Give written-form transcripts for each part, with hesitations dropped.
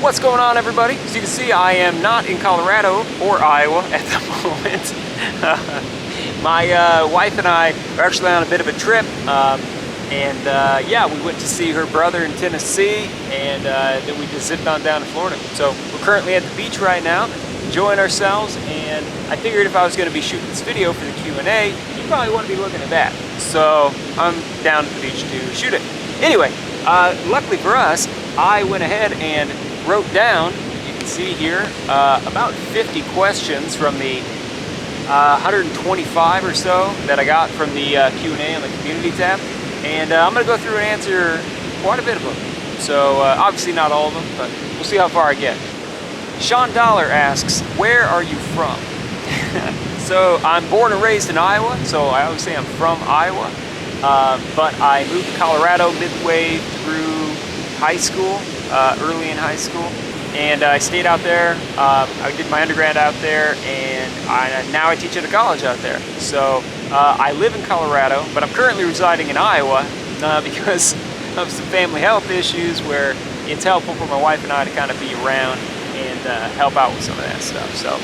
What's going on, everybody? As you can see, I am not in Colorado or Iowa at the moment. My wife and I are actually on a bit of a trip, yeah, we went to see her brother in Tennessee, and then we just zipped on down to Florida. So we're currently at the beach right now, enjoying ourselves, and I figured if I was going to be shooting this video for the Q&A, you'd probably want to be looking at that. So I'm down at the beach to shoot it. Anyway, luckily for us, I went ahead and wrote down, you can see here, about 50 questions from the 125 or so that I got from the Q&A on the community tab. And I'm going to go through and answer quite a bit of them. So obviously not all of them, but we'll see how far I get. Sean Dollar asks, where are you from? So I'm born and raised in Iowa, so I always say I'm from Iowa. But I moved to Colorado midway through high school, early in high school. And I stayed out there. I did my undergrad out there, and now I teach at a college out there. So I live in Colorado, but I'm currently residing in Iowa because of some family health issues where it's helpful for my wife and I to kind of be around and help out with some of that stuff. So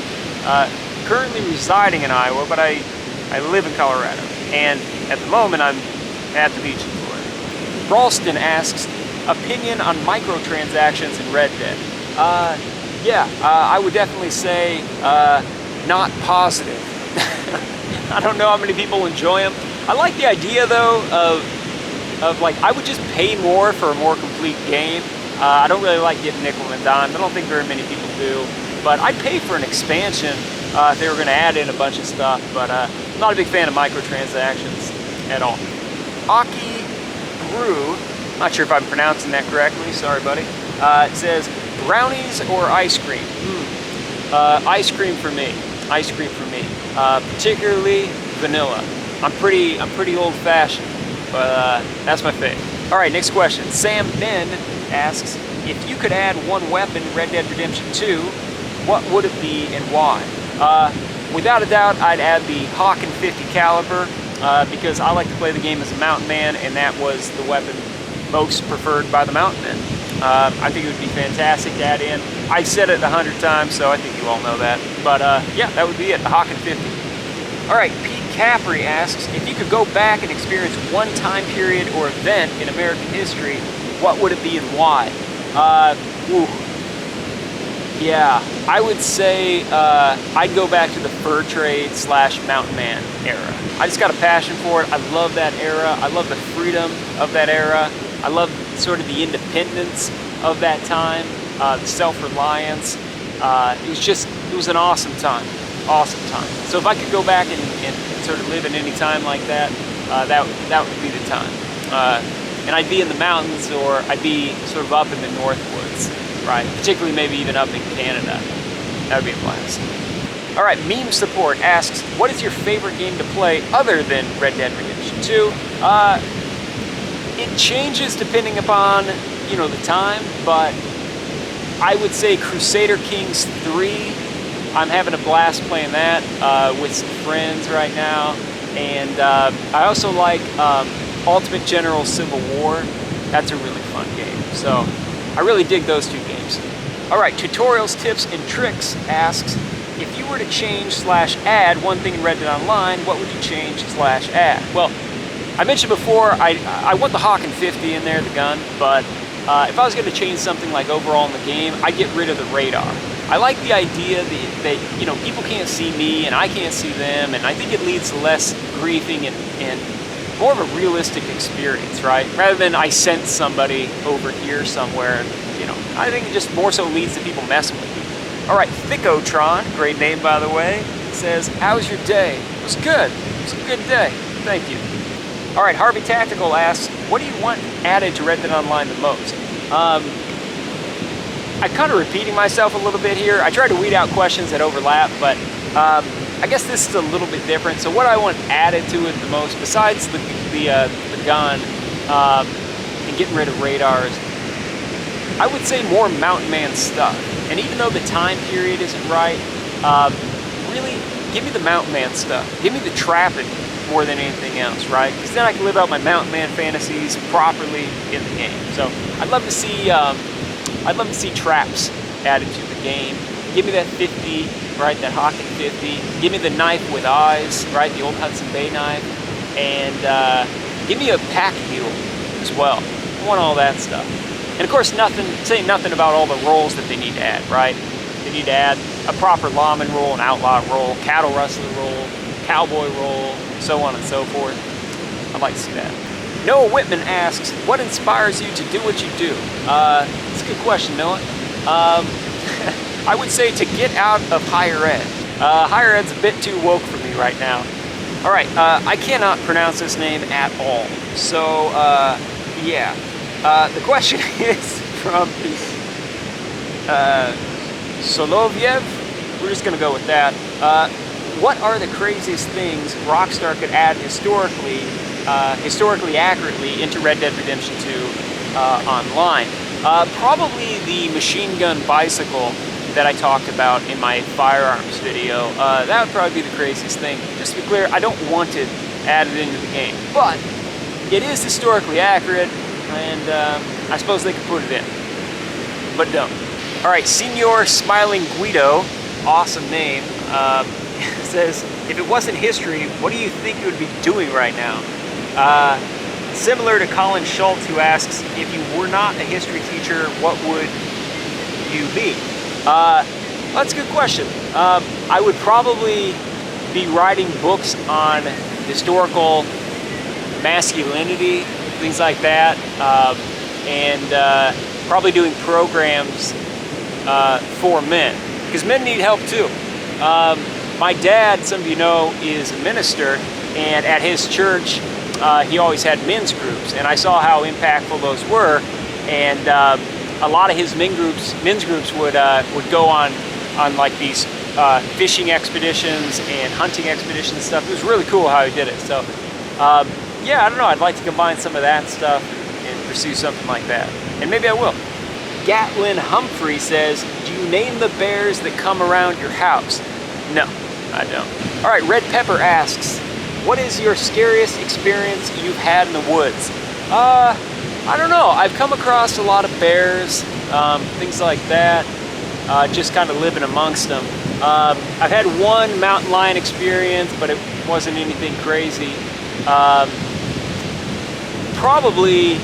currently residing in Iowa, but I live in Colorado. And at the moment, I'm at the beach in Florida. Ralston asks, opinion on microtransactions in Red Dead. I would definitely say not positive. I don't know how many people enjoy them. I like the idea though of like, I would just pay more for a more complete game. I don't really like getting nickel and dime. I don't think very many people do. But I'd pay for an expansion if they were going to add in a bunch of stuff. But I'm not a big fan of microtransactions at all. Aki Brew, not sure if I'm pronouncing that correctly. Sorry, buddy. It says, brownies or ice cream? Ice cream for me. Ice cream for me. Particularly vanilla. I'm pretty old-fashioned, but that's my fave. All right, next question. Sam Ben asks, if you could add one weapon in Red Dead Redemption 2, what would it be and why? Without a doubt, I'd add the Hawk and 50 caliber because I like to play the game as a mountain man, and that was the weapon most preferred by the mountain men. I think it would be fantastic to add in. I've said it 100 times, so I think you all know that. But yeah, that would be it, the Hawk and 50. All right, Pete Capri asks, if you could go back and experience one time period or event in American history, what would it be and why? Yeah, I would say I'd go back to the fur trade / mountain man era. I just got a passion for it. I love that era. I love the freedom of that era. I love sort of the independence of that time, the self-reliance. It was an awesome time, So if I could go back and sort of live in any time like that, that would be the time. And I'd be in the mountains, or I'd be sort of up in the Northwoods, right? Particularly maybe even up in Canada. That would be a blast. All right, Meme Support asks, what is your favorite game to play other than Red Dead Redemption 2? It changes depending upon, the time, but I would say Crusader Kings 3. I'm having a blast playing that with some friends right now. And I also like Ultimate General Civil War. That's a really fun game. So I really dig those two games. All right, Tutorials, Tips, and Tricks asks, if you were to change / add one thing in Red Dead Online, what would you change / add? Well, I mentioned before, I want the Hawk and 50 in there, the gun, but if I was going to change something like overall in the game, I'd get rid of the radar. I like the idea that people can't see me and I can't see them, and I think it leads to less griefing and more of a realistic experience, right? Rather than I sense somebody over here somewhere, I think it just more so leads to people messing with you. All right, Thickotron, great name by the way, says, how's your day? It was good. It was a good day. Thank you. All right, Harvey Tactical asks, what do you want added to Red Dead Online the most? I'm kind of repeating myself a little bit here. I try to weed out questions that overlap, but I guess this is a little bit different. So what I want added to it the most, besides the gun and getting rid of radars, I would say more mountain man stuff. And even though the time period isn't right, really give me the mountain man stuff. Give me the trapping more than anything else, right? Because then I can live out my mountain man fantasies properly in the game. So I'd love to see I'd love to see traps added to the game. Give me that 50, right, that Hawken 50. Give me the knife with eyes, right, the old Hudson Bay knife. And give me a pack mule as well. I want all that stuff. And of course, saying nothing about all the roles that they need to add, right? They need to add a proper lawman role, an outlaw role, cattle rustler role, cowboy role, so on and so forth. I'd like to see that. Noah Whitman asks, what inspires you to do what you do? It's a good question, Noah. I would say to get out of higher ed. Higher ed's a bit too woke for me right now. All right, I cannot pronounce this name at all. So, yeah. The question is from Soloviev. We're just gonna go with that. What are the craziest things Rockstar could add historically accurately into Red Dead Redemption 2 online? Probably the machine gun bicycle that I talked about in my firearms video. That would probably be the craziest thing. Just to be clear, I don't want it added into the game, but it is historically accurate, and I suppose they could put it in, but don't. All right, Senor Smiling Guido, awesome name, says, if it wasn't history, what do you think you would be doing right now? Similar to Colin Schultz, who asks, if you were not a history teacher, what would you be? That's a good question. I would probably be writing books on historical masculinity, things like that, and probably doing programs for men, because men need help too. My dad, some of you know, is a minister, and at his church, he always had men's groups, and I saw how impactful those were, and a lot of his men's groups would go on like these fishing expeditions and hunting expeditions and stuff. It was really cool how he did it. So yeah, I don't know, I'd like to combine some of that stuff and pursue something like that, and maybe I will. Gatlin Humphrey says, do you name the bears that come around your house? No, I don't. All right, Red Pepper asks, what is your scariest experience you've had in the woods? I don't know. I've come across a lot of bears, things like that, just kind of living amongst them. I've had one mountain lion experience, but it wasn't anything crazy. Probably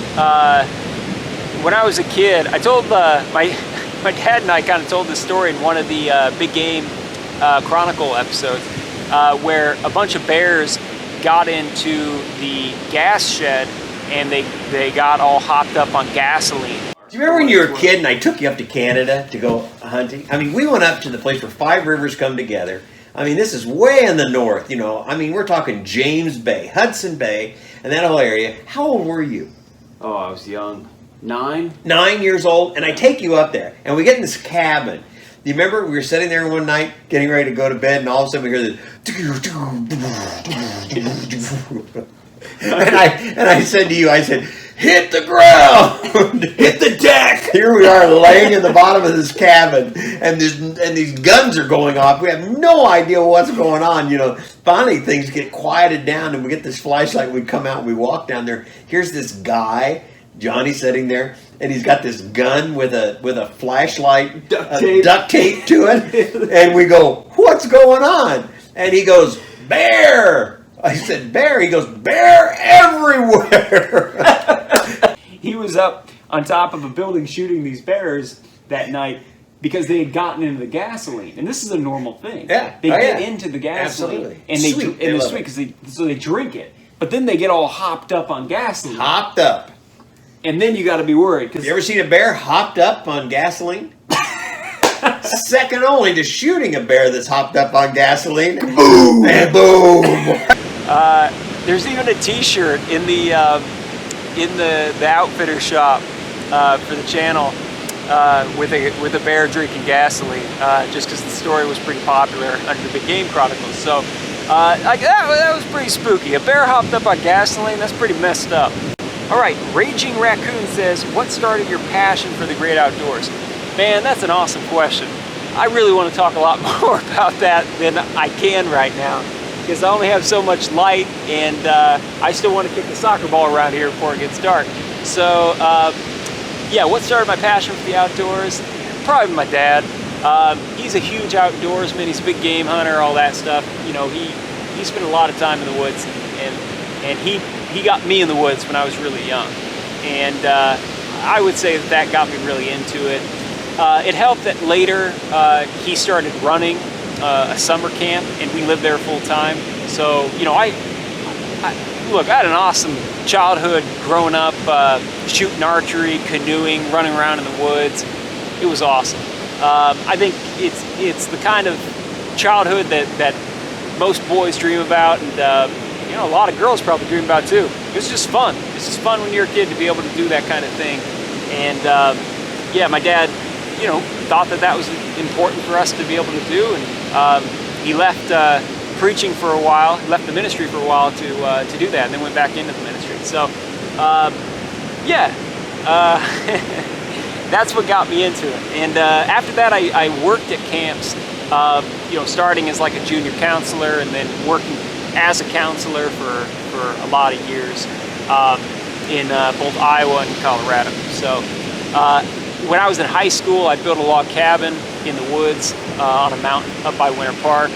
when I was a kid, I told my dad and I kind of told this story in one of the Big Game Chronicle episodes, where a bunch of bears got into the gas shed and they got all hopped up on gasoline. Do you remember when you were a kid and I took you up to Canada to go hunting? I mean, we went up to the place where 5 rivers come together. I mean, this is way in the north, you know. I mean, we're talking James Bay, Hudson Bay, and that whole area. How old were you? Oh, I was young. 9? 9 years old, and I take you up there, and we get in this cabin. Do you remember we were sitting there one night getting ready to go to bed, and all of a sudden we hear this, and I said to you, I said, hit the ground, hit the deck. Here we are laying in the bottom of this cabin, and these guns are going off. We have no idea what's going on. You know, finally things get quieted down, and we get this flashlight. We come out, and we walk down there. Here's this guy, Johnny, sitting there, and he's got this gun with a flashlight, duct tape to it, and we go, what's going on? And he goes, bear. I said, bear? He goes, bear everywhere. He was up on top of a building shooting these bears that night because they had gotten into the gasoline. And this is a normal thing. Yeah. They get into the gasoline. Absolutely. And it's sweet because they drink it. But then they get all hopped up on gasoline. Hopped up. And then you got to be worried. You ever seen a bear hopped up on gasoline? Second only to shooting a bear that's hopped up on gasoline. Boom! And boom! There's even a T-shirt in the outfitter shop for the channel with a bear drinking gasoline, just because the story was pretty popular under the Big Game Chronicles. So that was pretty spooky. A bear hopped up on gasoline. That's pretty messed up. All right, Raging Raccoon says, what started your passion for the great outdoors? Man, that's an awesome question. I really want to talk a lot more about that than I can right now, because I only have so much light, and I still want to kick the soccer ball around here before it gets dark. So yeah, what started my passion for the outdoors? Probably my dad. He's a huge outdoorsman. He's a big game hunter, all that stuff. You know, he spent a lot of time in the woods, and he got me in the woods when I was really young. And I would say that got me really into it. It helped that later he started running a summer camp, and we lived there full time. So, you know, look, I had an awesome childhood growing up, shooting archery, canoeing, running around in the woods. It was awesome. I think it's the kind of childhood that most boys dream about, and you know, a lot of girls probably dream about too. It's just fun. It's just fun when you're a kid to be able to do that kind of thing. And yeah, my dad, you know, thought that was important for us to be able to do, and he left preaching for a while. He left the ministry for a while to do that, and then went back into the ministry. So yeah, that's what got me into it. And after that, I worked at camps, you know, starting as like a junior counselor, and then working as a counselor for a lot of years in both Iowa and Colorado. So when I was in high school, I built a log cabin in the woods on a mountain up by Winter Park.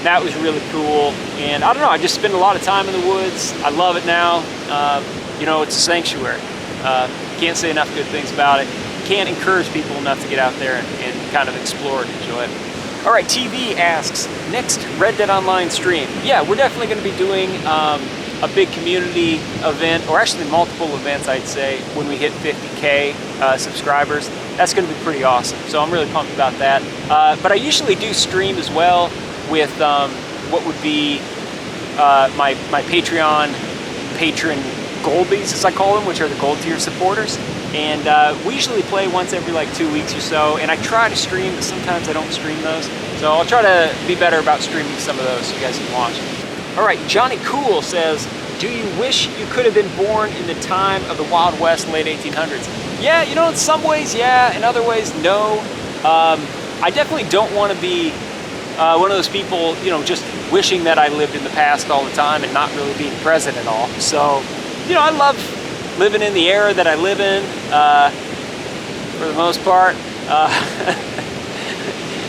That was really cool, and I don't know, I just spend a lot of time in the woods. I love it now. You know, it's a sanctuary. Can't say enough good things about it. Can't encourage people enough to get out there and kind of explore and enjoy it. All right, TV asks, next Red Dead Online stream. Yeah, we're definitely going to be doing a big community event, or actually multiple events, I'd say, when we hit 50K subscribers. That's going to be pretty awesome. So I'm really pumped about that. But I usually do stream as well with what would be my Patreon patron goldies, as I call them, which are the gold tier supporters. And we usually play once every like 2 weeks or so, and I try to stream, but sometimes I don't stream those. So I'll try to be better about streaming some of those so you guys can watch. All right, Johnny Cool says, do you wish you could have been born in the time of the Wild West, late 1800s? Yeah, you know, in some ways, yeah. In other ways, no. I definitely don't want to be one of those people, you know, just wishing that I lived in the past all the time and not really being present at all. So, you know, I love living in the era that I live in, for the most part.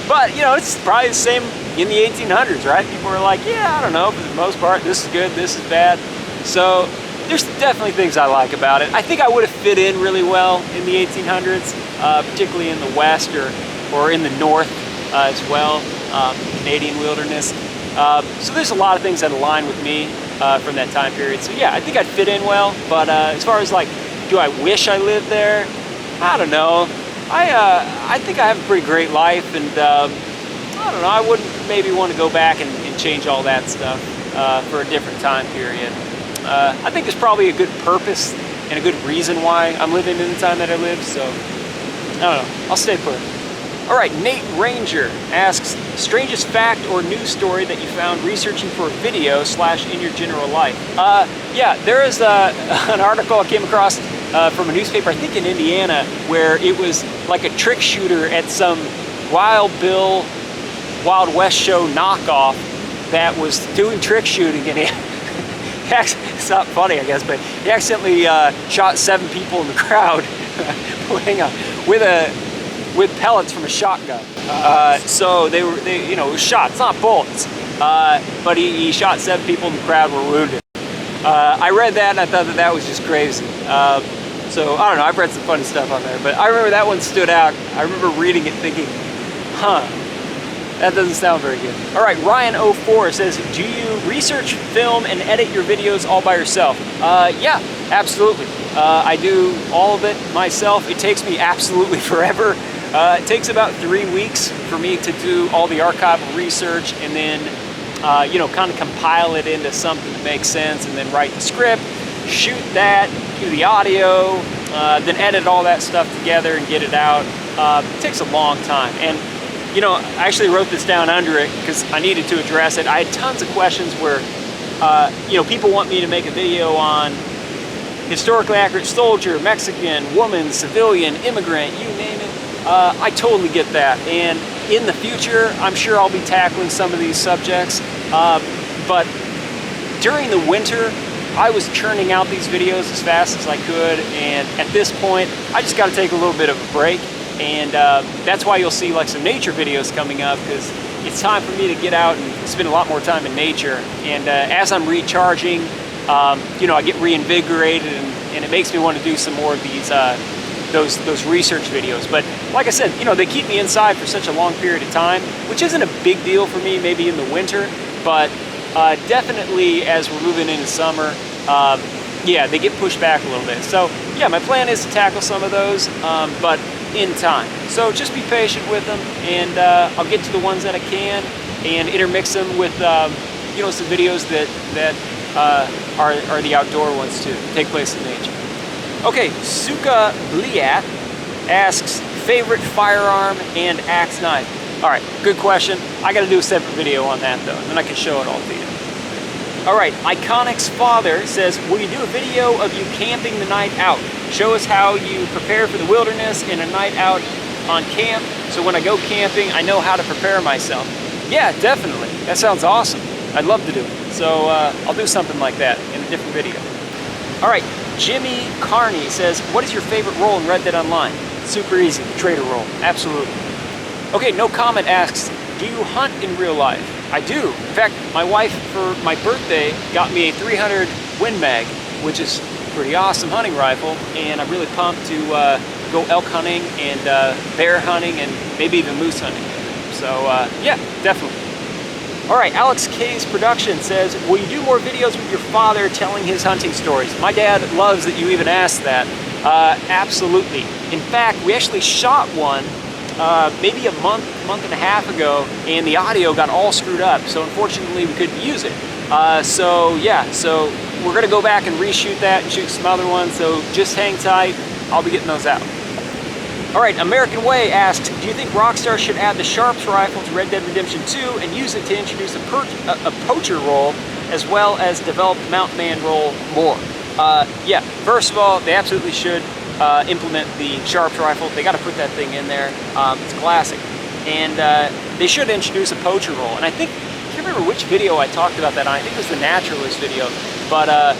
But, you know, it's probably the same in the 1800s, right? People are like, yeah, I don't know, for the most part, this is good, this is bad. So there's definitely things I like about it. I think I would have fit in really well in the 1800s, particularly in the West or in the North as well, Canadian wilderness. So there's a lot of things that align with me from that time period. So yeah, I think I'd fit in well, but as far as like, do I wish I lived there? I don't know. I think I have a pretty great life, and I don't know, I wouldn't maybe want to go back and change all that stuff for a different time period. I think there's probably a good purpose and a good reason why I'm living in the time that I live, so I don't know, I'll stay put. All right, Nate Ranger asks, strangest fact or news story that you found researching for a video / in your general life? Yeah, there is an article I came across from a newspaper, I think in Indiana, where it was like a trick shooter at some Wild Bill Wild West show knockoff that was doing trick shooting, and it's not funny, I guess, but he accidentally shot 7 people in the crowd hang on, with pellets from a shotgun. So they you know, it was shots, not bullets. But he shot 7 people in the crowd were wounded. I read that and I thought that was just crazy. So I don't know, I've read some funny stuff on there, but I remember that one stood out. I remember reading it thinking, huh, that doesn't sound very good. All right, Ryan04 says, do you research, film, and edit your videos all by yourself? Yeah, absolutely. I do all of it myself. It takes me absolutely forever. It takes about 3 weeks for me to do all the archival research and then, you know, kind of compile it into something that makes sense, and then write the script, shoot that, do the audio, then edit all that stuff together and get it out. It takes a long time. And, you know, I actually wrote this down under it because I needed to address it. I had tons of questions where, you know, people want me to make a video on historically accurate soldier, Mexican, woman, civilian, immigrant, you name it. I totally get that, and in the future I'm sure I'll be tackling some of these subjects, but during the winter I was churning out these videos as fast as I could, and at this point, I just got to take a little bit of a break, and that's why you'll see like some nature videos coming up, because it's time for me to get out and spend a lot more time in nature. And as I'm recharging, you know, I get reinvigorated, and it makes me want to do some more of these those research videos. But like I said, you know, they keep me inside for such a long period of time, which isn't a big deal for me maybe in the winter, but definitely as we're moving into summer, yeah, they get pushed back a little bit. So yeah, my plan is to tackle some of those, but in time. So just be patient with them, and I'll get to the ones that I can and intermix them with you know, some videos that are the outdoor ones too, take place in nature. Okay, Suka Bliat asks, favorite firearm and axe knife. All right, good question. I got to do a separate video on that though, and then I can show it all to you. All right, Iconic's father says, will you do a video of you camping the night out? Show us how you prepare for the wilderness in a night out on camp, so when I go camping, I know how to prepare myself. Yeah, definitely. That sounds awesome. I'd love to do it. So I'll do something like that in a different video. All right, Jimmy Carney says, what is your favorite role in Red Dead Online? Super easy, the trader role, absolutely. Okay, No Comment asks, do you hunt in real life? I do. In fact, my wife, for my birthday, got me a 300 Win Mag, which is a pretty awesome hunting rifle, and I'm really pumped to go elk hunting and bear hunting and maybe even moose hunting. So yeah, definitely. All right, Alex K's Production says, will you do more videos with your father telling his hunting stories? My dad loves that you even asked that. Absolutely. In fact, we actually shot one maybe a month and a half ago, and the audio got all screwed up, so unfortunately we couldn't use it. So yeah, so we're gonna go back and reshoot that and shoot some other ones, so just hang tight, I'll be getting those out. All right, American Way asks, do you think Rockstar should add the Sharps rifle to Red Dead Redemption 2 and use it to introduce a poacher role as well as develop the Mountain Man role more? Yeah, first of all, they absolutely should implement the Sharps rifle. They got to put that thing in there. It's classic. And they should introduce a poacher role. And I think, I can't remember which video I talked about that on. I think it was the Naturalist video. But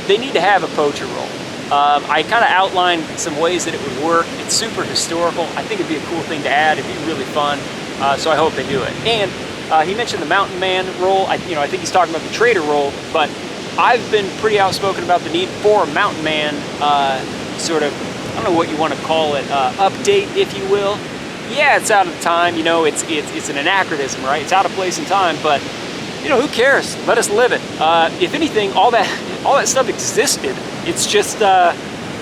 they need to have a poacher role. I kind of outlined some ways that it would work. It's super historical. I think it'd be a cool thing to add. It'd be really fun. So I hope they do it. And he mentioned the Mountain Man role. I think he's talking about the trader role. But I've been pretty outspoken about the need for a Mountain Man sort of, I don't know what you want to call it, update, if you will. Yeah, it's out of time. You know, it's an anachronism, right? It's out of place and time. But you know, who cares? Let us live it. If anything, all that stuff existed. It's just,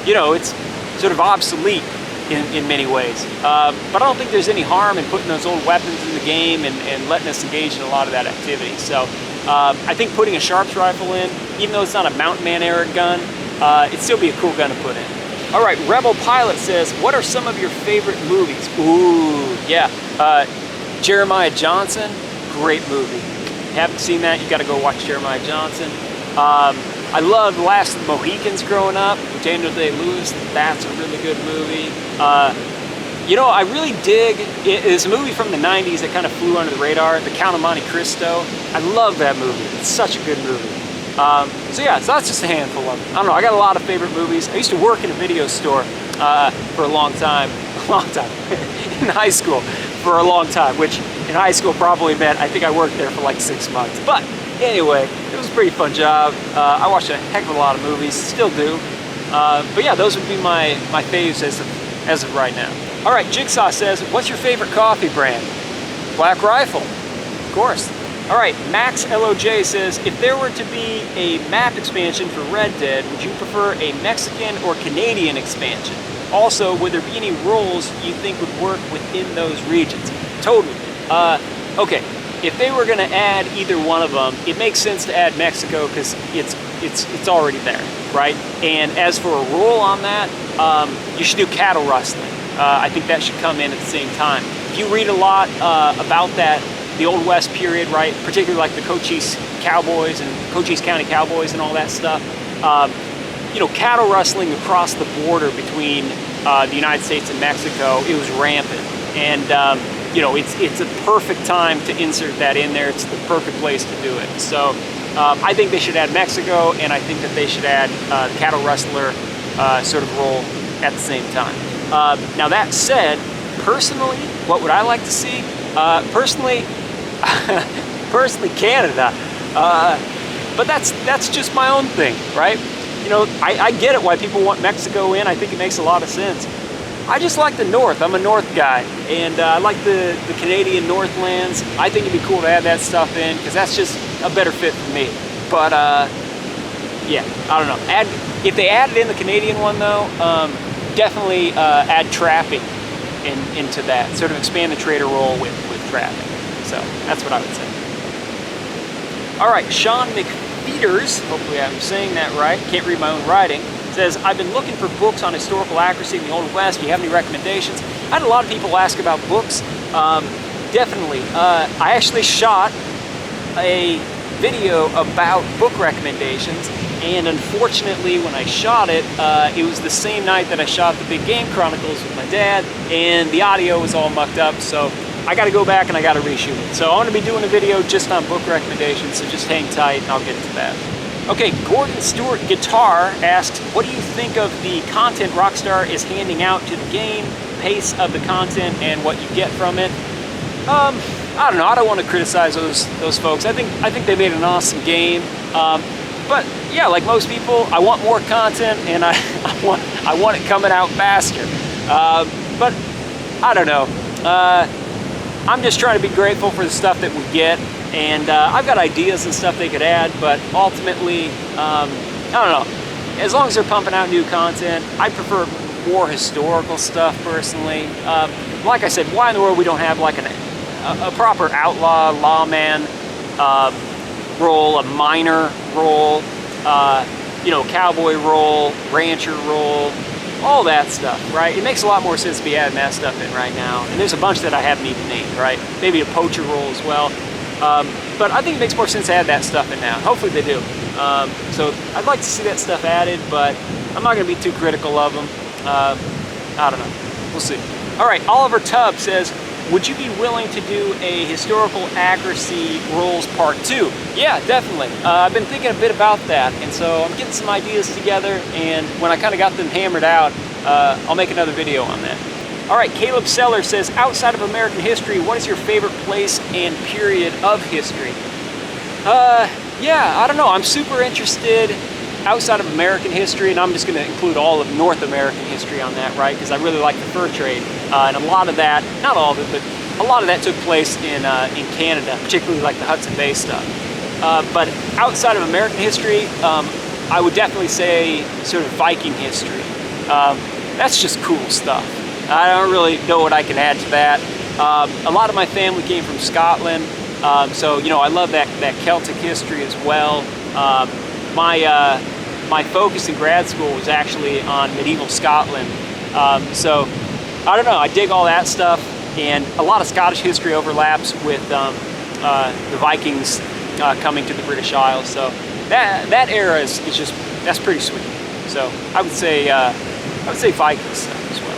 you know, it's sort of obsolete in many ways. But I don't think there's any harm in putting those old weapons in the game and letting us engage in a lot of that activity. So I think putting a Sharps rifle in, even though it's not a Mountain Man era gun, it'd still be a cool gun to put in. All right, Rebel Pilot says, what are some of your favorite movies? Ooh, yeah. Jeremiah Johnson, great movie. If you haven't seen that, you got to go watch Jeremiah Johnson. I loved Last of the Mohicans growing up, Daniel Day-Lewis. That's a really good movie. You know, I really dig, it's a movie from the 90s that kind of flew under the radar, The Count of Monte Cristo. I love that movie. It's such a good movie. So yeah, so that's just a handful of them. I don't know, I got a lot of favorite movies. I used to work in a video store for a long time, in high school for a long time, which in high school probably meant I think I worked there for like 6 months. But anyway, it was a pretty fun job. I watched a heck of a lot of movies, still do. But yeah, those would be my faves as of right now. All right, Jigsaw says, what's your favorite coffee brand? Black Rifle, of course. All right, Max LOJ says, if there were to be a map expansion for Red Dead, would you prefer a Mexican or Canadian expansion? Also, would there be any roles you think would work within those regions? Totally. Okay, if they were gonna add either one of them, it makes sense to add Mexico because it's already there, right? And as for a role on that, you should do cattle rustling. I think that should come in at the same time. If you read a lot about that, the Old West period, right? Particularly like the Cochise Cowboys and Cochise County Cowboys and all that stuff. You know, cattle rustling across the border between the United States and Mexico, it was rampant. And you know, it's a perfect time to insert that in there. It's the perfect place to do it. So I think they should add Mexico, and I think that they should add the cattle rustler sort of role at the same time. Now that said, personally, what would I like to see? Personally Canada. But that's just my own thing, right? You know, I get it why people want Mexico in. I think it makes a lot of sense. I just like the North. I'm a North guy, and I like the Canadian Northlands. I think it'd be cool to add that stuff in, because that's just a better fit for me. But yeah, I don't know. If they added in the Canadian one though, definitely add trapping into that. Sort of expand the trader role with trapping. So that's what I would say. All right, Sean McFeeters, hopefully I'm saying that right, can't read my own writing, says, I've been looking for books on historical accuracy in the Old West. Do you have any recommendations? I had a lot of people ask about books. Definitely. I actually shot a video about book recommendations, and unfortunately when I shot it, it was the same night that I shot the Big Game Chronicles with my dad, and the audio was all mucked up, so I gotta go back and I gotta reshoot it. So I'm gonna be doing a video just on book recommendations, so just hang tight and I'll get to that. Okay, Gordon Stewart Guitar asks, what do you think of the content Rockstar is handing out to the game, pace of the content, and what you get from it? I don't know. I don't want to criticize those folks. I think they made an awesome game. But yeah, like most people, I want more content, and I want it coming out faster. But I don't know. I'm just trying to be grateful for the stuff that we get. And I've got ideas and stuff they could add, but ultimately, I don't know. As long as they're pumping out new content, I prefer more historical stuff personally. Like I said, why in the world we don't have like a proper outlaw, lawman role, a miner role, you know, cowboy role, rancher role, all that stuff, right? It makes a lot more sense to be adding that stuff in right now. And there's a bunch that I haven't even named, right? Maybe a poacher role as well. But I think it makes more sense to add that stuff in now. Hopefully they do. So I'd like to see that stuff added, but I'm not going to be too critical of them. I don't know. We'll see. All right, Oliver Tubb says, would you be willing to do a historical accuracy rules part 2? Yeah, definitely. I've been thinking a bit about that, and so I'm getting some ideas together, and when I kind of got them hammered out, I'll make another video on that. All right, Caleb Seller says, outside of American history, what is your favorite place and period of history? Yeah, I don't know. I'm super interested outside of American history, and I'm just going to include all of North American history on that, right? Because I really like the fur trade, and a lot of that, not all of it, but a lot of that took place in Canada, particularly like the Hudson Bay stuff. But outside of American history, I would definitely say sort of Viking history. That's just cool stuff. I don't really know what I can add to that. A lot of my family came from Scotland, so you know I love that Celtic history as well. My focus in grad school was actually on medieval Scotland, so I don't know. I dig all that stuff, and a lot of Scottish history overlaps with the Vikings coming to the British Isles. So that era is just that's pretty sweet. So I would say Viking stuff as well.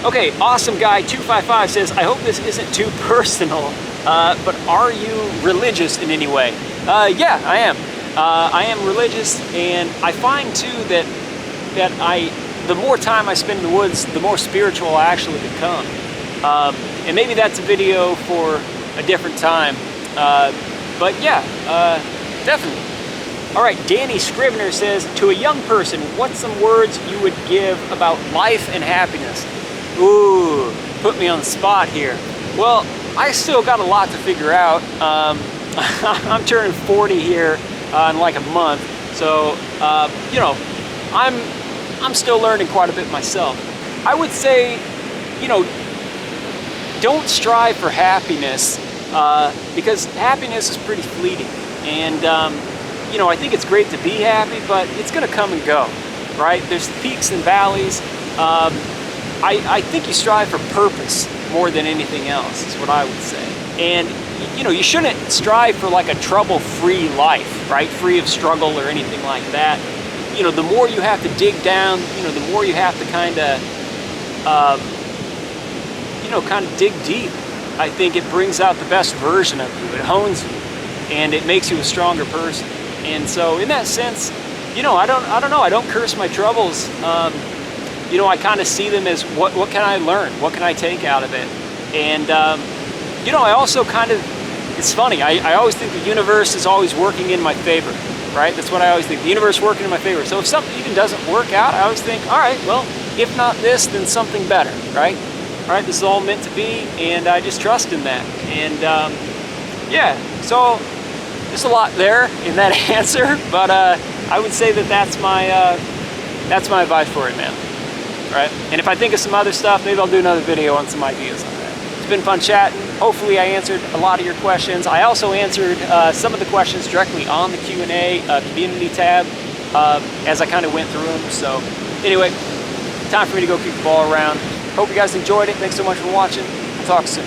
Okay, awesome guy 255 says, I hope this isn't too personal, but are you religious in any way? Yeah, I am. I am religious, and I find too that the more time I spend in the woods, the more spiritual I actually become. And maybe that's a video for a different time. But yeah, definitely. All right, Danny Scrivener says, to a young person, what's some words you would give about life and happiness? Ooh, put me on the spot here. Well, I still got a lot to figure out. I'm turning 40 here in like a month, so you know, I'm still learning quite a bit myself. I would say, you know, don't strive for happiness because happiness is pretty fleeting, and you know, I think it's great to be happy, but it's going to come and go, right? There's peaks and valleys. I think you strive for purpose more than anything else, is what I would say. And, you know, you shouldn't strive for like a trouble-free life, right? Free of struggle or anything like that. You know, the more you have to dig down, you know, the more you have to kind of, you know, kind of dig deep. I think it brings out the best version of you. It hones you. and it makes you a stronger person. And so in that sense, you know, I don't know, I don't curse my troubles. You know, I kind of see them as what can I learn? What can I take out of it? And you know, I also kind of, it's funny, I always think the universe is always working in my favor, right? That's what I always think, the universe working in my favor. So if something even doesn't work out, I always think, all right, well, if not this, then something better, right? All right, this is all meant to be, and I just trust in that. And yeah, so there's a lot there in that answer, but I would say that that's my advice for it, man. Right? And if I think of some other stuff, maybe I'll do another video on some ideas on that. It's been fun chatting. Hopefully I answered a lot of your questions. I also answered some of the questions directly on the Q&A community tab as I kind of went through them. So anyway, time for me to go kick the ball around. Hope you guys enjoyed it. Thanks so much for watching. We'll talk soon.